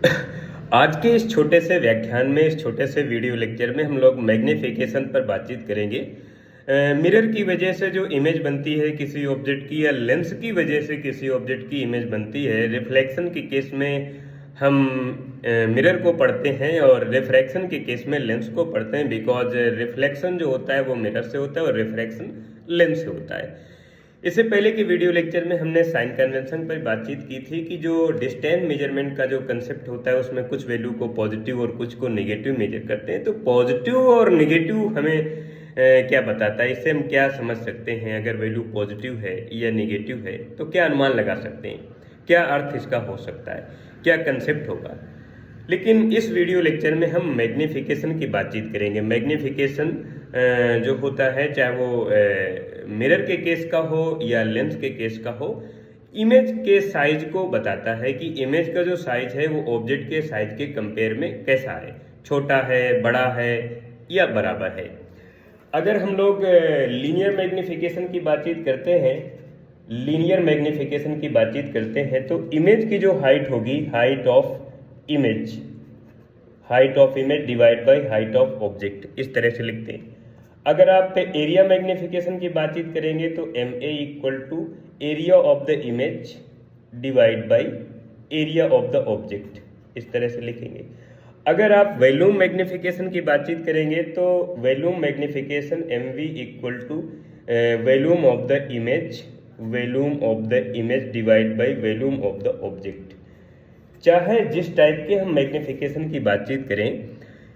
आज के इस छोटे से व्याख्यान में, इस छोटे से वीडियो लेक्चर में हम लोग मैग्नीफिकेशन पर बातचीत करेंगे। मिरर की वजह से जो इमेज बनती है किसी ऑब्जेक्ट की, या लेंस की वजह से किसी ऑब्जेक्ट की इमेज बनती है, रिफ्लेक्शन के केस में हम मिरर को पढ़ते हैं और रिफ्रैक्शन के केस में लेंस को पढ़ते हैं। बिकॉज रिफ्लेक्शन जो होता है वो मिरर से होता है और रिफ्रैक्शन लेंस से होता है। इससे पहले के वीडियो लेक्चर में हमने साइन कन्वेंशन पर बातचीत की थी कि जो डिस्टेंस मेजरमेंट का जो कंसेप्ट होता है उसमें कुछ वैल्यू को पॉजिटिव और कुछ को नेगेटिव मेजर करते हैं। तो पॉजिटिव और नेगेटिव हमें क्या बताता है, इससे हम क्या समझ सकते हैं। अगर वैल्यू पॉजिटिव है या नेगेटिव है तो क्या अनुमान लगा सकते हैं, क्या अर्थ इसका हो सकता है, क्या कंसेप्ट होगा। लेकिन इस वीडियो लेक्चर में हम मैग्नीफिकेशन की बातचीत करेंगे। मैग्नीफिकेशन जो होता है, चाहे वो मिरर के केस का हो या लेंस के केस का हो, इमेज के साइज को बताता है कि इमेज का जो साइज है वो ऑब्जेक्ट के साइज के कंपेयर में कैसा है, छोटा है, बड़ा है या बराबर है। अगर हम लोग लीनियर मैग्नीफिकेशन की बातचीत करते हैं, लीनियर मैग्नीफिकेशन की बातचीत करते हैं तो इमेज की जो हाइट होगी, height of image, height of image divide by height of object, इस तरह से लिखते हैं। अगर आप एरिया मैग्नीफिकेशन की बातचीत करेंगे तो M A equal to area of the image divide by area of the object, इस तरह से लिखेंगे। अगर आप वॉल्यूम मैग्नीफिकेशन की बातचीत करेंगे तो volume magnification M V equal to volume of the image, volume of the image divide by volume of the object. चाहे जिस टाइप के हम मैग्नीफिकेशन की बातचीत करें,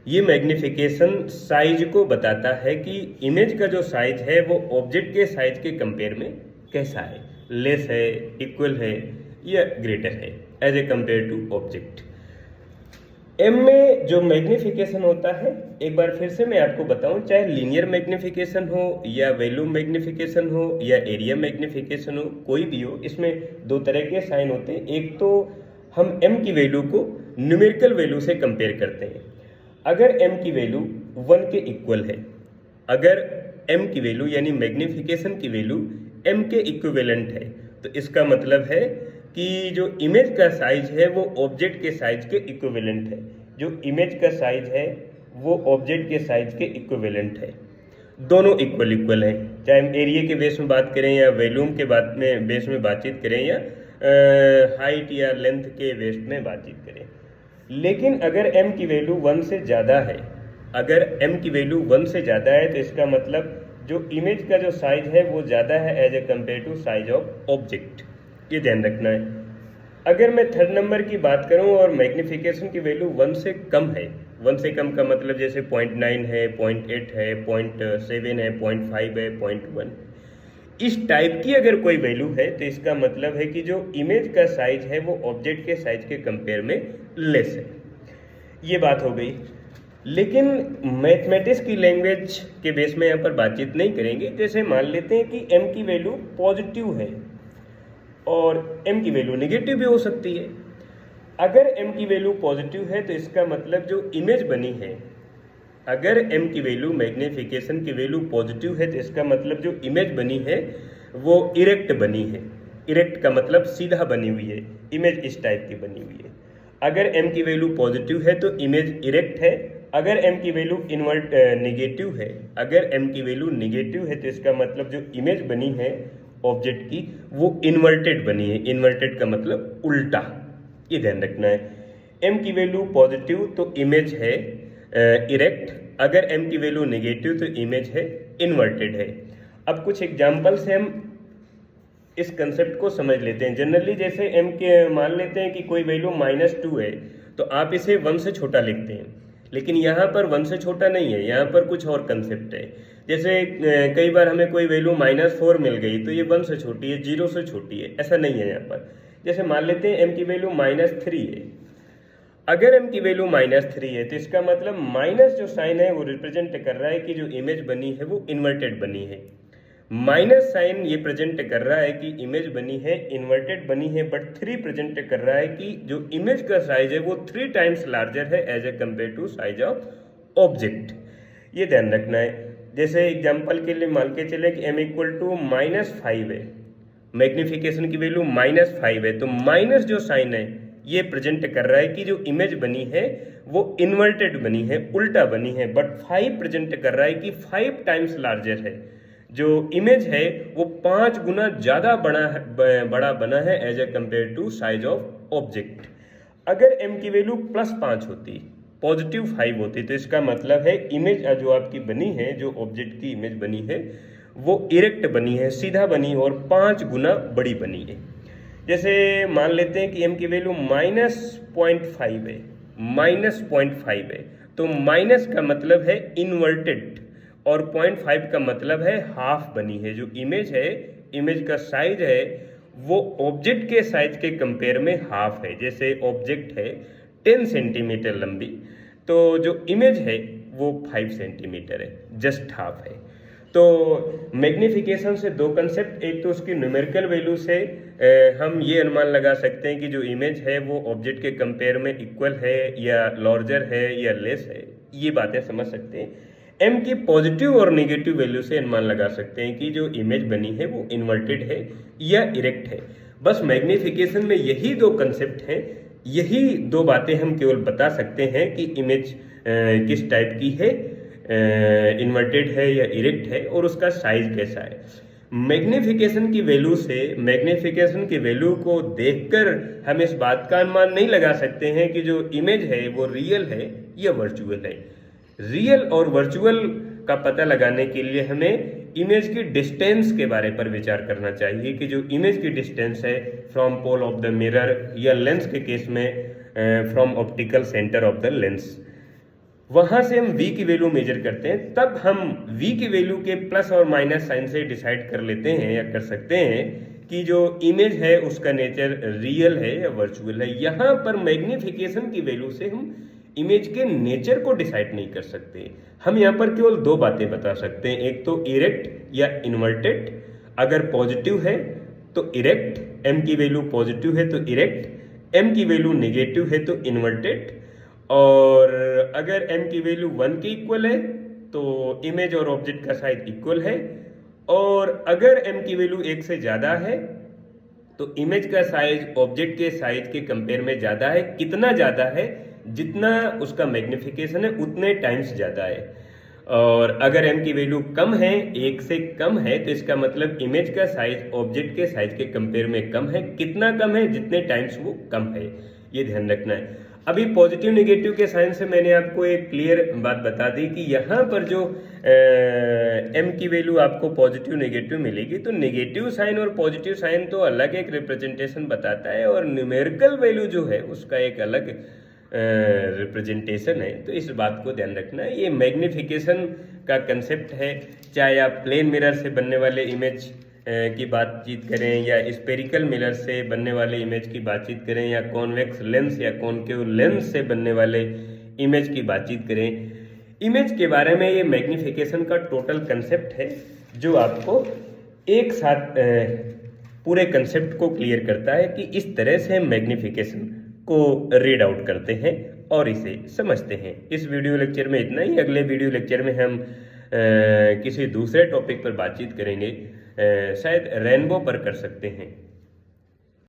ये मैग्नीफिकेशन साइज को बताता है कि इमेज का जो साइज है वो ऑब्जेक्ट के साइज के कंपेयर में कैसा है, लेस है, इक्वल है या ग्रेटर है as a compare to object. M में जो मैग्नीफिकेशन होता है, एक बार फिर से मैं आपको बताऊं, चाहे लीनियर मैग्नीफिकेशन हो या वॉल्यूम मैग्नीफिकेशन हो या एरिया मैग्नीफिकेशन हो, कोई भी हो, इसमें दो तरह के साइन होते हैं। एक तो हम m की वैल्यू को न्यूमेरिकल वैल्यू से कंपेयर करते हैं। अगर m की वैल्यू 1 के इक्वल है, अगर m की वैल्यू यानी मैग्नीफिकेशन की वैल्यू m के इक्विवेलेंट है, तो इसका मतलब है कि जो इमेज का साइज है वो ऑब्जेक्ट के साइज के इक्विवेलेंट है। जो इमेज का साइज है वो ऑब्जेक्ट के साइज के इक्विवेलेंट है, दोनों इक्वल है। चाहे हम एरिया के बेस में बात करें या वॉल्यूम के बेस में बातचीत करें या हाइट या लेंथ के बेस में बातचीत करें। लेकिन अगर m की वैल्यू 1 से ज़्यादा है, अगर m की वैल्यू 1 से ज़्यादा है तो इसका मतलब जो इमेज का जो साइज है वो ज़्यादा है as a compare to size of object, ये ध्यान रखना है। अगर मैं थर्ड नंबर की बात करूं और मैग्नीफिकेशन की वैल्यू 1 से कम है, 1 से कम का मतलब जैसे 0.9 है, 0.8 है, 0.7 है, 0.5 है, 0.1, इस टाइप की अगर कोई वैल्यू है तो इसका मतलब है कि जो इमेज का साइज है वो ऑब्जेक्ट के साइज के कंपेयर में लेस है। ये बात हो गई। लेकिन मैथमेटिक्स की लैंग्वेज के बेस में यहाँ पर बातचीत नहीं करेंगे। जैसे मान लेते हैं कि m की वैल्यू पॉजिटिव है और m की वैल्यू नेगेटिव भी हो सकती है। अगर m की वैल्यू पॉजिटिव है तो इसका मतलब जो इमेज बनी है, अगर m की वैल्यू मैग्नीफिकेशन की वैल्यू पॉजिटिव है तो इसका मतलब जो इमेज बनी है वो इरेक्ट बनी है। इरेक्ट का मतलब सीधा बनी हुई है, इमेज इस टाइप की बनी हुई है। अगर m की वैल्यू पॉजिटिव है तो इमेज इरेक्ट है। अगर m की वैल्यू नेगेटिव है, अगर m की वैल्यू नेगेटिव है तो इसका मतलब जो इमेज बनी है ऑब्जेक्ट की वो इन्वर्टेड बनी है। इन्वर्टेड का मतलब उल्टा, ये ध्यान रखना है। m की वैल्यू पॉजिटिव तो इमेज है इरेक्ट, अगर m की वैल्यू नेगेटिव तो इमेज है इन्वर्टेड है। अब कुछ एग्जाम्पल से हम इस कंसेप्ट को समझ लेते हैं। जनरली जैसे m के मान लेते हैं कि कोई वैल्यू -2 है तो आप इसे 1 से छोटा लिखते हैं, लेकिन यहाँ पर 1 से छोटा नहीं है, यहाँ पर कुछ और कंसेप्ट है। जैसे कई बार हमें कोई वैल्यू -4 मिल गई तो ये 1 से छोटी है, 0 से छोटी है, ऐसा नहीं है यहाँ पर। जैसे मान लेते हैं m की वैल्यू -3 है। अगर m की वैल्यू -3 है तो इसका मतलब माइनस जो साइन है वो रिप्रेजेंट कर रहा है कि जो इमेज बनी है वो इन्वर्टेड बनी है। माइनस साइन ये प्रेजेंट कर रहा है कि इमेज बनी है इन्वर्टेड बनी है, बट 3 प्रेजेंट कर रहा है कि जो इमेज का साइज है वो 3 टाइम्स लार्जर है as a compare to size of object. ये ध्यान रखना है। जैसे एग्जांपल के लिए मान के चले कि m इक्वल टू -5 है, मैग्नीफिकेशन की वैल्यू -5 है, तो माइनस जो साइन है ये प्रेजेंट कर रहा है कि जो इमेज बनी है वो इन्वर्टेड बनी है, उल्टा बनी है, बट 5 प्रेजेंट कर रहा है कि 5 टाइम्स लार्जर है। जो इमेज है वो 5 गुना ज़्यादा बड़ा बना है as a compare to size of object. अगर m की वैल्यू +5 होती, +5 होती, तो इसका मतलब है इमेज जो आपकी बनी है, जो ऑब्जेक्ट की इमेज बनी है वो इरेक्ट बनी है, सीधा बनी और 5 गुना बड़ी बनी है। जैसे मान लेते हैं कि m की वैल्यू -0.5 है, -0.5 है, तो माइनस का मतलब है इन्वर्टेड और 0.5 का मतलब है हाफ बनी है। जो इमेज है, इमेज का साइज है वो ऑब्जेक्ट के साइज के कंपेयर में हाफ है। जैसे ऑब्जेक्ट है 10 सेंटीमीटर लंबी, तो जो इमेज है वो 5 सेंटीमीटर है, जस्ट हाफ है। तो मैग्नीफिकेशन से दो कंसेप्ट, एक तो उसकी न्यूमेरिकल वैल्यू से हम ये अनुमान लगा सकते हैं कि जो इमेज है वो ऑब्जेक्ट के कंपेयर में इक्वल है या लार्जर है या लेस है, ये बातें समझ सकते हैं। m की पॉजिटिव और नेगेटिव वैल्यू से अनुमान लगा सकते हैं कि जो इमेज बनी है वो इन्वर्टेड है या इरेक्ट है। बस मैग्नीफिकेशन में यही दो कंसेप्ट हैं, यही दो बातें हम केवल बता सकते हैं कि इमेज किस टाइप की है, इन्वर्टेड है या इरेक्ट है, और उसका साइज कैसा है। मैग्नीफिकेशन की वैल्यू से, मैग्नीफिकेशन की वैल्यू को देखकर हम इस बात का अनुमान नहीं लगा सकते हैं कि जो इमेज है वो रियल है या वर्चुअल है। रियल और वर्चुअल का पता लगाने के लिए हमें इमेज की डिस्टेंस के बारे पर विचार करना चाहिए कि जो इमेज की डिस्टेंस है from pole of the mirror, या लेंस के केस में from optical centre of the lens, वहां से हम v की वैल्यू मेजर करते हैं। तब हम v की वैल्यू के प्लस और माइनस साइन से डिसाइड कर लेते हैं या कर सकते हैं कि जो इमेज है उसका नेचर रियल है या वर्चुअल है। यहाँ पर मैग्नीफिकेशन की वैल्यू से हम इमेज के नेचर को डिसाइड नहीं कर सकते। हम यहाँ पर केवल दो बातें बता सकते हैं, एक तो इरेक्ट या इन्वर्टेड। अगर पॉजिटिव है तो इरेक्ट, m की वैल्यू पॉजिटिव है तो इरेक्ट, m की वैल्यू नेगेटिव है तो इन्वर्टेड। और अगर m की वैल्यू 1 के इक्वल है तो इमेज और ऑब्जेक्ट का साइज इक्वल है, और अगर m की वैल्यू 1 से ज़्यादा है तो इमेज का साइज ऑब्जेक्ट के साइज के कंपेयर में ज़्यादा है। कितना ज़्यादा है? जितना उसका मैग्नीफिकेशन है उतने टाइम्स ज़्यादा है। और अगर m की वैल्यू कम है, 1 से कम है, तो इसका मतलब इमेज का साइज ऑब्जेक्ट के साइज के कंपेयर में कम है। कितना कम है? जितने टाइम्स वो कम है, ये ध्यान रखना है। अभी पॉजिटिव नेगेटिव के साइन से मैंने आपको एक क्लियर बात बता दी कि यहाँ पर जो m की वैल्यू आपको पॉजिटिव नेगेटिव मिलेगी, तो नेगेटिव साइन और पॉजिटिव साइन तो अलग एक रिप्रेजेंटेशन बताता है, और न्यूमेरिकल वैल्यू जो है उसका एक अलग रिप्रेजेंटेशन है। तो इस बात को ध्यान रखना है। ये मैग्नीफिकेशन का कंसेप्ट है, चाहे आप प्लेन मिरर से बनने वाले इमेज की बातचीत करें, या स्पेरिकल मिरर से बनने वाले इमेज की बातचीत करें, या कॉन्वेक्स लेंस या कॉनकेव लेंस से बनने वाले इमेज की बातचीत करें। इमेज के बारे में ये मैग्नीफिकेशन का टोटल कंसेप्ट है जो आपको एक साथ पूरे कंसेप्ट को क्लियर करता है कि इस तरह से हम मैग्नीफिकेशन को रीड आउट करते हैं और इसे समझते हैं। इस वीडियो लेक्चर में इतना ही। अगले वीडियो लेक्चर में हम किसी दूसरे टॉपिक पर बातचीत करेंगे, शायद रेनबो पर कर सकते हैं।